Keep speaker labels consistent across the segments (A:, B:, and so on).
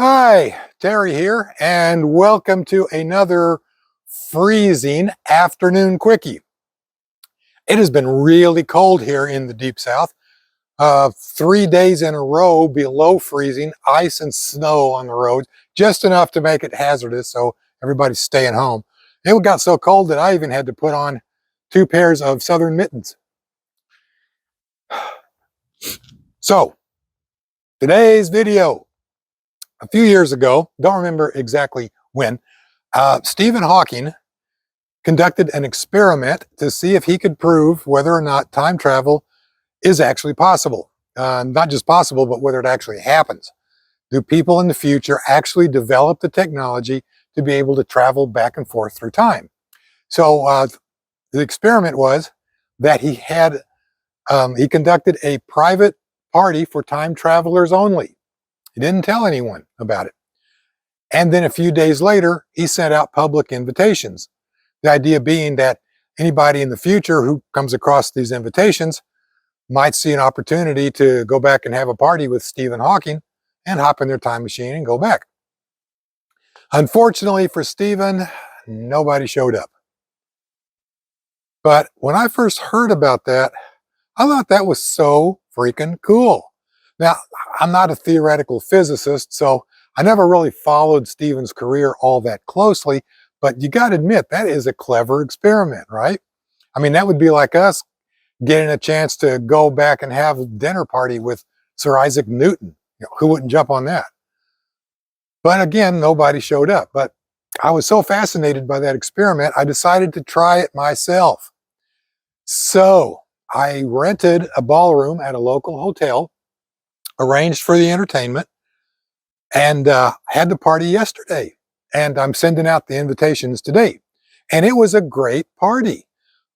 A: Hi, Terry here, and welcome to another freezing afternoon quickie. It has been really cold here in the Deep South. 3 days in a row below freezing, ice and snow on the roads, just enough to make it hazardous, so everybody's staying home. It got so cold that I even had to put on 2 pairs of southern mittens. So, today's video. A few years ago, don't remember exactly when, Stephen Hawking conducted an experiment to see if he could prove whether or not time travel is actually possible. Not just possible, but whether it actually happens. Do people in the future actually develop the technology to be able to travel back and forth through time? So the experiment was that he conducted a private party for time travelers only. He didn't tell anyone about it. And then a few days later, he sent out public invitations. The idea being that anybody in the future who comes across these invitations might see an opportunity to go back and have a party with Stephen Hawking and hop in their time machine and go back. Unfortunately for Stephen, nobody showed up. But when I first heard about that, I thought that was so freaking cool. Now, I'm not a theoretical physicist, so I never really followed Stephen's career all that closely, but you got to admit, that is a clever experiment, right? I mean, that would be like us getting a chance to go back and have a dinner party with Sir Isaac Newton. Who wouldn't jump on that? But again, nobody showed up. But I was so fascinated by that experiment, I decided to try it myself. So I rented a ballroom at a local hotel, arranged for the entertainment, and had the party yesterday. And I'm sending out the invitations today. And it was a great party.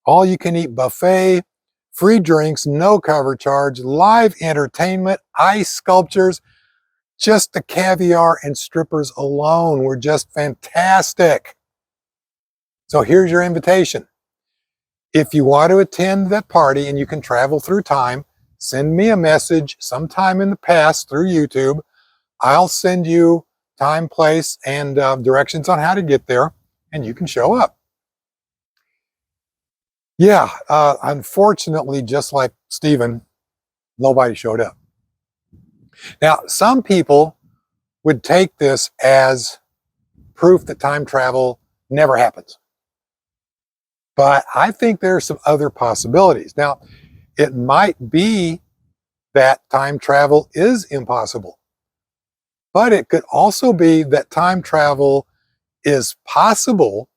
A: All you can eat buffet, free drinks, no cover charge, live entertainment, ice sculptures. Just the caviar and strippers alone were just fantastic. So here's your invitation. If you want to attend that party and you can travel through time, send me a message sometime in the past through YouTube. I'll send you time, place, and directions on how to get there, and you can show up. Yeah, unfortunately, just like Stephen, nobody showed up. Now, some people would take this as proof that time travel never happens. But I think there are some other possibilities. Now, it might be that time travel is impossible, but it could also be that time travel is possible,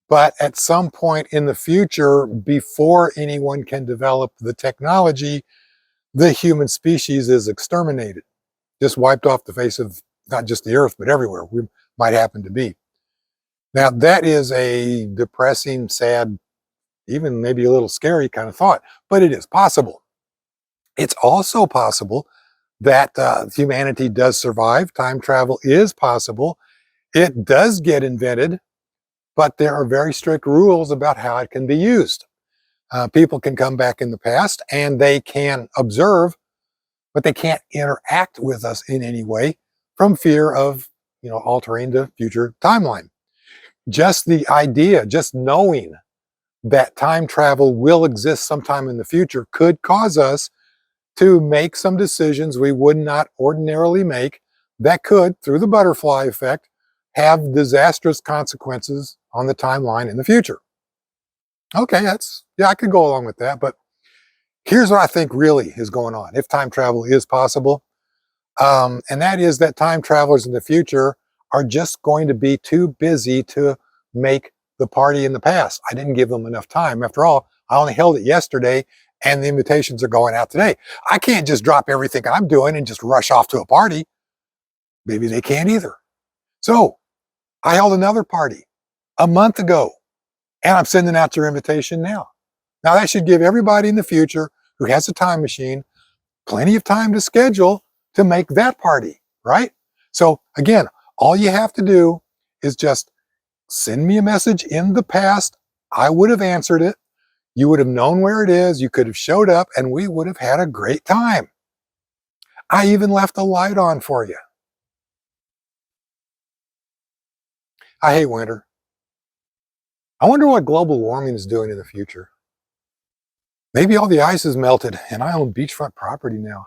A: but at some point in the future, before anyone can develop the technology, the human species is exterminated, just wiped off the face of not just the earth, but everywhere we might happen to be. Now, that is a depressing, sad, even maybe a little scary kind of thought, but it is possible. It's also possible that humanity does survive. Time travel is possible. It does get invented, but there are very strict rules about how it can be used. People can come back in the past and they can observe, but they can't interact with us in any way from fear of, altering the future timeline. Just the idea, just knowing that time travel will exist sometime in the future could cause us to make some decisions we would not ordinarily make that could, through the butterfly effect, have disastrous consequences on the timeline in the future. Okay, I could go along with that, but here's what I think really is going on if time travel is possible. And that is that time travelers in the future are just going to be too busy to make the party in the past. I didn't give them enough time. After all, I only held it yesterday and the invitations are going out today. I can't just drop everything I'm doing and just rush off to a party. Maybe they can't either. So I held another party a month ago and I'm sending out your invitation now. Now that should give everybody in the future who has a time machine plenty of time to schedule to make that party, right? So again, all you have to do is just send me a message in the past. I would have answered it. You would have known where it is. You could have showed up and we would have had a great time. I even left a light on for you. I hate winter. I wonder what global warming is doing in the future. Maybe all the ice is melted and I own beachfront property now.